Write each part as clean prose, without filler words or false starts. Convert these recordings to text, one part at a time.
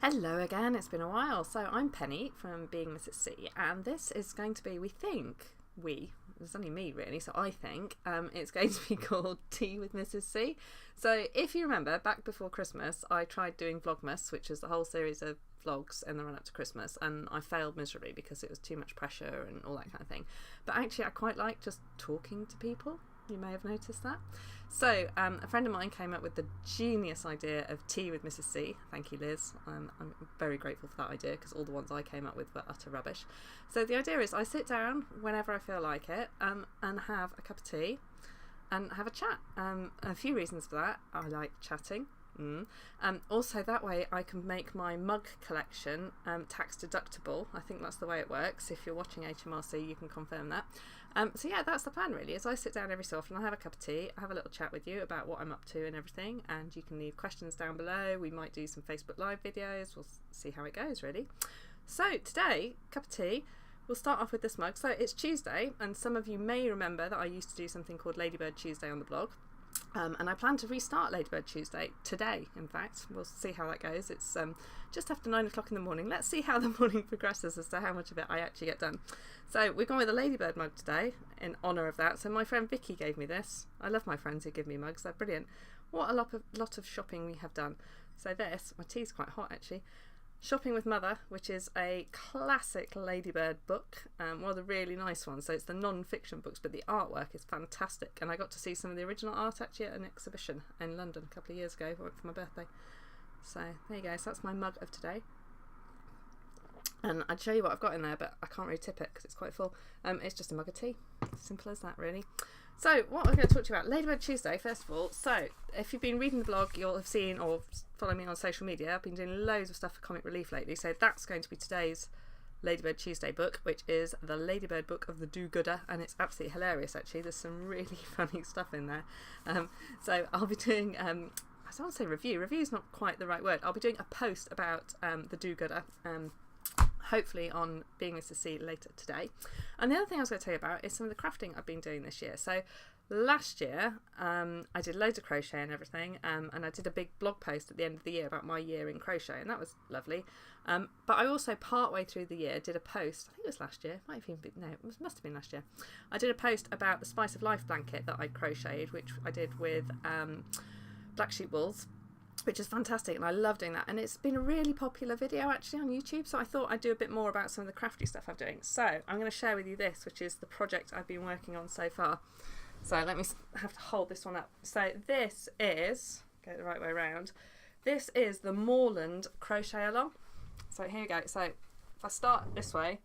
Hello again, it's been a while. So I'm Penny from Being Mrs. C, and this is going to be, it's only me really, so I think it's going to be called Tea with Mrs. C. So if you remember, back before Christmas, I tried doing Vlogmas, which is the whole series of vlogs in the run up to Christmas, and I failed miserably because it was too much pressure and all that kind of thing. But actually I quite like just talking to people. You may have noticed that. So a friend of mine came up with the genius idea of Tea with Mrs. C. Thank you, Liz. I'm very grateful for that idea because all the ones I came up with were utter rubbish. So the idea is I sit down whenever I feel like it and have a cup of tea and have a chat. A few reasons for that. I like chatting. Also that way I can make my mug collection tax deductible. I think that's the way it works. If you're watching HMRC you can confirm that. So yeah, that's the plan really, is I sit down every so often, I have a cup of tea, I have a little chat with you about what I'm up to and everything, and you can leave questions down below. We might do some Facebook Live videos, we'll see how it goes really. So today, cup of tea, we'll start off with this mug. So it's Tuesday, and some of you may remember that I used to do something called Ladybird Tuesday on the blog. And I plan to restart Ladybird Tuesday today, in fact. We'll see how that goes. It's just after 9 o'clock in the morning. Let's see how the morning progresses as to how much of it I actually get done. So we're going with a Ladybird mug today in honour of that. So my friend Vicky gave me this. I love my friends who give me mugs. They're brilliant. What a lot of shopping we have done. So this, my tea's quite hot actually. Shopping with Mother, which is a classic Ladybird book, one of the really nice ones. So it's the non-fiction books, but the artwork is fantastic, and I got to see some of the original art actually at an exhibition in London a couple of years ago for my birthday. So there you go, so that's my mug of today, and I'd show you what I've got in there, but I can't really tip it because it's quite full. It's just a mug of tea, simple as that really. So what I'm going to talk to you about, Ladybird Tuesday first of all. So if you've been reading the blog, you'll have seen, or follow me on social media, I've been doing loads of stuff for Comic Relief lately, so that's going to be today's Ladybird Tuesday book, which is the Ladybird book of the do-gooder, and it's absolutely hilarious actually. There's some really funny stuff in there. So I'll be doing, I don't want to say review's not quite the right word, I'll be doing a post about the do-gooder, hopefully on Being Mrs. C later today. And the other thing I was going to tell you about is some of the crafting I've been doing this year. So last year I did loads of crochet and everything, and I did a big blog post at the end of the year about my year in crochet, and that was lovely. But I also partway through the year did a post, I think it was last year, might have even been, no, it must have been last year. I did a post about the Spice of Life blanket that I crocheted, which I did with black sheep wools, which is fantastic, and I love doing that, and it's been a really popular video actually on YouTube, so I thought I'd do a bit more about some of the crafty stuff I'm doing. So I'm going to share with you this, which is the project I've been working on so far. So let me have to hold this one up. So this is, get it the right way around, this is the Moorland Crochet Along. So here we go. So if I start this way,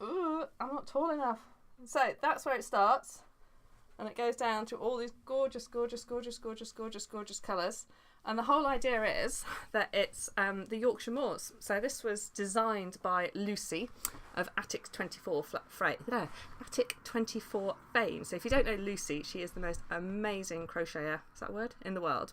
ooh, I'm not tall enough. So that's where it starts, and it goes down to all these gorgeous, gorgeous, gorgeous, gorgeous, gorgeous, gorgeous colours. And the whole idea is that it's the Yorkshire Moors. So this was designed by Lucy of Attic24 Attic24 fame. So if you don't know Lucy, she is the most amazing crocheter, is that a word, in the world.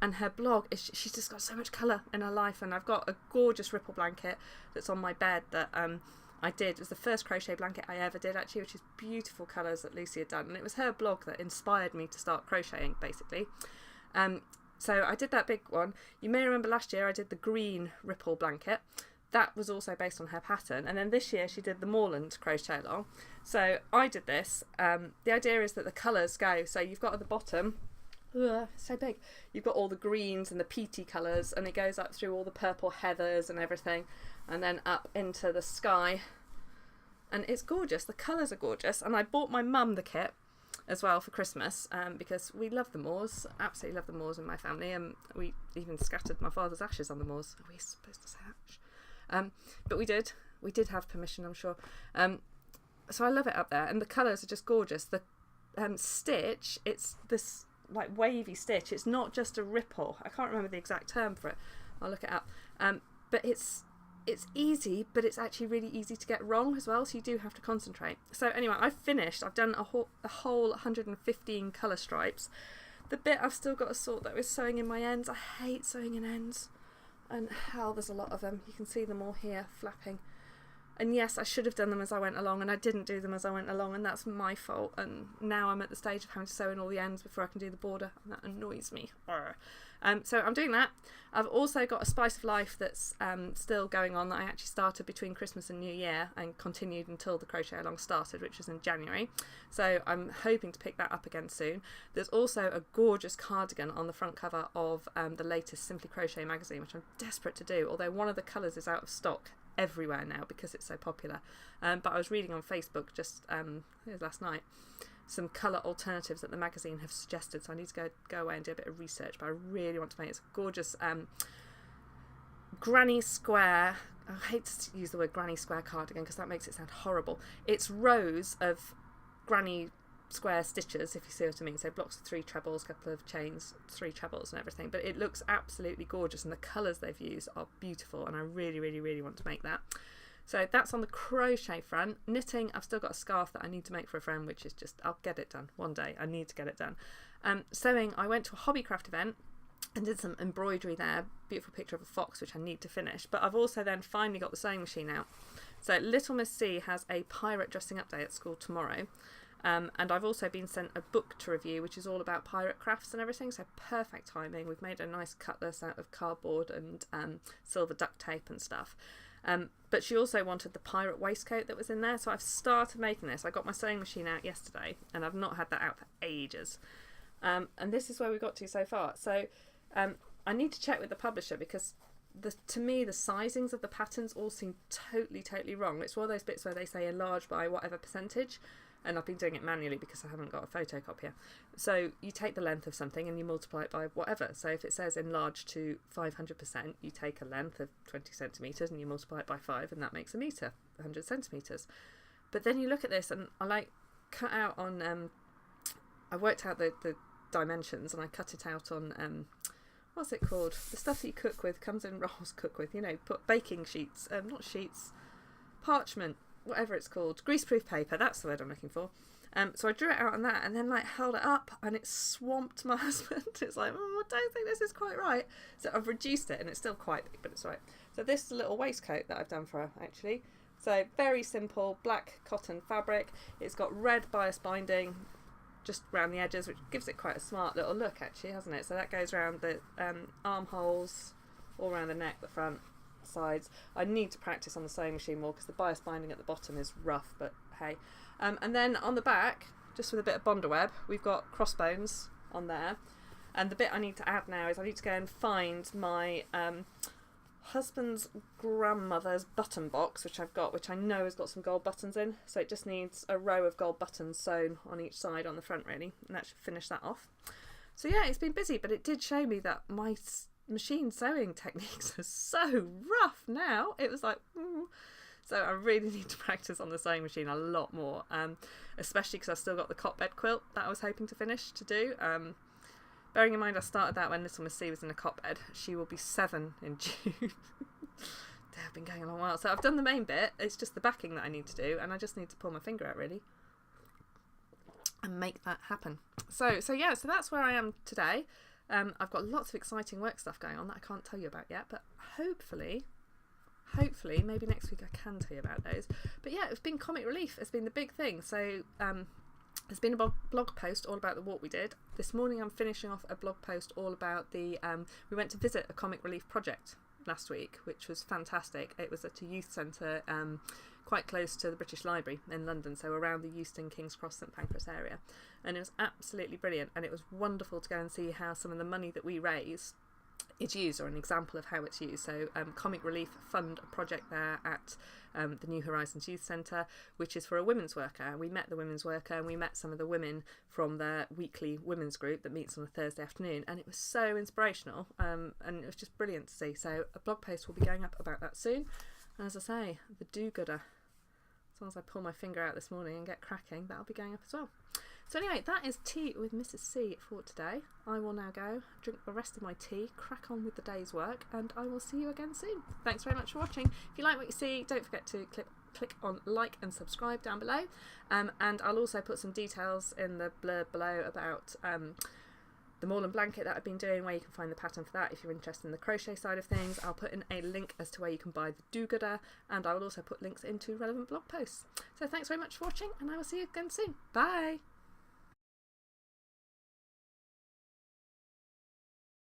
And her blog is, she's just got so much colour in her life. And I've got a gorgeous ripple blanket that's on my bed that I did. It was the first crochet blanket I ever did actually, which is beautiful colours that Lucy had done. And it was her blog that inspired me to start crocheting basically. So I did that big one. You may remember last year I did the green ripple blanket. That was also based on her pattern. And then this year she did the Moorland Crochet Along. So I did this. The idea is that the colours go, so you've got at the bottom, so big, you've got all the greens and the peaty colours, and it goes up through all the purple heathers and everything, and then up into the sky. And it's gorgeous. The colours are gorgeous. And I bought my mum the kit as well for Christmas, because we love the moors, absolutely love the moors in my family, and we even scattered my father's ashes on the moors. Are we supposed to say ash? But we did have permission, I'm sure. So I love it up there, and the colours are just gorgeous. The stitch, it's this like wavy stitch, it's not just a ripple, I can't remember the exact term for it, I'll look it up, but it's easy, but it's actually really easy to get wrong as well, so you do have to concentrate. So anyway, I've finished, I've done a whole 115 colour stripes. The bit I've still got to sort though is sewing in my ends. I hate sewing in ends, and hell, there's a lot of them. You can see them all here flapping. And yes, I should have done them as I went along, and I didn't do them as I went along, and that's my fault. And now I'm at the stage of having to sew in all the ends before I can do the border, and that annoys me. So I'm doing that. I've also got a Spice of Life that's still going on, that I actually started between Christmas and New Year and continued until the Crochet Along started, which was in January. So I'm hoping to pick that up again soon. There's also a gorgeous cardigan on the front cover of the latest Simply Crochet magazine, which I'm desperate to do, although one of the colours is out of stock everywhere now because it's so popular. But I was reading on Facebook just it was last night, some colour alternatives that the magazine have suggested, so I need to go away and do a bit of research, but I really want to make it. It's a gorgeous granny square, I hate to use the word granny square cardigan because that makes it sound horrible. It's rows of granny square stitches, if you see what I mean, so blocks of 3 trebles, a couple of chains, 3 trebles and everything, but it looks absolutely gorgeous, and the colours they've used are beautiful, and I really, really, really want to make that. So that's on the crochet front. Knitting, I've still got a scarf that I need to make for a friend, which is just, I'll get it done one day. I need to get it done. Sewing, I went to a Hobbycraft event and did some embroidery there. Beautiful picture of a fox, which I need to finish. But I've also then finally got the sewing machine out. So Little Miss C has a pirate dressing up day at school tomorrow. And I've also been sent a book to review, which is all about pirate crafts and everything, so perfect timing. We've made a nice cutlass out of cardboard and silver duct tape and stuff. But she also wanted the pirate waistcoat that was in there, so I've started making this. I got my sewing machine out yesterday, and I've not had that out for ages. And this is where we got to so far. So I need to check with the publisher, because to me the sizings of the patterns all seem totally wrong. It's one of those bits where they say enlarge by whatever percentage, and I've been doing it manually because I haven't got a photocopier. So you take the length of something and you multiply it by whatever. So if it says enlarge to 500%, you take a length of 20 centimetres and you multiply it by 5, and that makes a metre, 100 centimetres. But then you look at this, and I cut out on, I worked out the dimensions, and I cut it out on, what's it called? The stuff that you cook with, comes in rolls, cook with, you know, put baking sheets, not sheets, parchment, whatever it's called, greaseproof paper, that's the word I'm looking for. So I drew it out on that, and then held it up, and it swamped my husband. It's like, I don't think this is quite right. So I've reduced it, and it's still quite big, but it's right. So this is a little waistcoat that I've done for her, actually. So very simple, black cotton fabric. It's got red bias binding just around the edges, which gives it quite a smart little look, actually, hasn't it? So that goes around the armholes, all around the neck, the front, sides. I need to practice on the sewing machine more because the bias binding at the bottom is rough, but hey. And then on the back, just with a bit of Bonder web, we've got crossbones on there. And the bit I need to add now is I need to go and find my husband's grandmother's button box, which I've got, which I know has got some gold buttons in. So it just needs a row of gold buttons sewn on each side on the front, really, and that should finish that off. So yeah, it's been busy, but it did show me that my machine sewing techniques are so rough now. It was like, so I really need to practice on the sewing machine a lot more, especially because I've still got the cot bed quilt that I was hoping to finish to do. Bearing in mind I started that when Little Miss C was in a cot bed. She will be 7 in June. They've been going a long while. So I've done the main bit, it's just the backing that I need to do, and I just need to pull my finger out, really, and make that happen. So yeah, so that's where I am today. I've got lots of exciting work stuff going on that I can't tell you about yet, but hopefully maybe next week I can tell you about those. But yeah, it's been comic relief. It's been the big thing. So there's been a blog post all about the walk we did. This morning I'm finishing off a blog post all about the we went to visit a comic relief project last week, which was fantastic. It was at a youth centre quite close to the British Library in London, so around the Euston, King's Cross, St Pancras area, and it was absolutely brilliant, and it was wonderful to go and see how some of the money that we raise is used, or an example of how it's used. So Comic Relief fund a project there at the New Horizons Youth Centre, which is for a women's worker. We met the women's worker, and we met some of the women from their weekly women's group that meets on a Thursday afternoon, and it was so inspirational, and it was just brilliant to see. So a blog post will be going up about that soon, and as I say, the do-gooder, as long as I pull my finger out this morning and get cracking, that'll be going up as well. So anyway, that is tea with Mrs. C for today. I will now go drink the rest of my tea, crack on with the day's work, and I will see you again soon. Thanks very much for watching. If you like what you see, don't forget to click on like and subscribe down below. And I'll also put some details in the blurb below about the Moorland blanket that I've been doing, where you can find the pattern for that if you're interested in the crochet side of things. I'll put in a link as to where you can buy the do-gooder, and I will also put links into relevant blog posts. So thanks very much for watching, and I will see you again soon. Bye!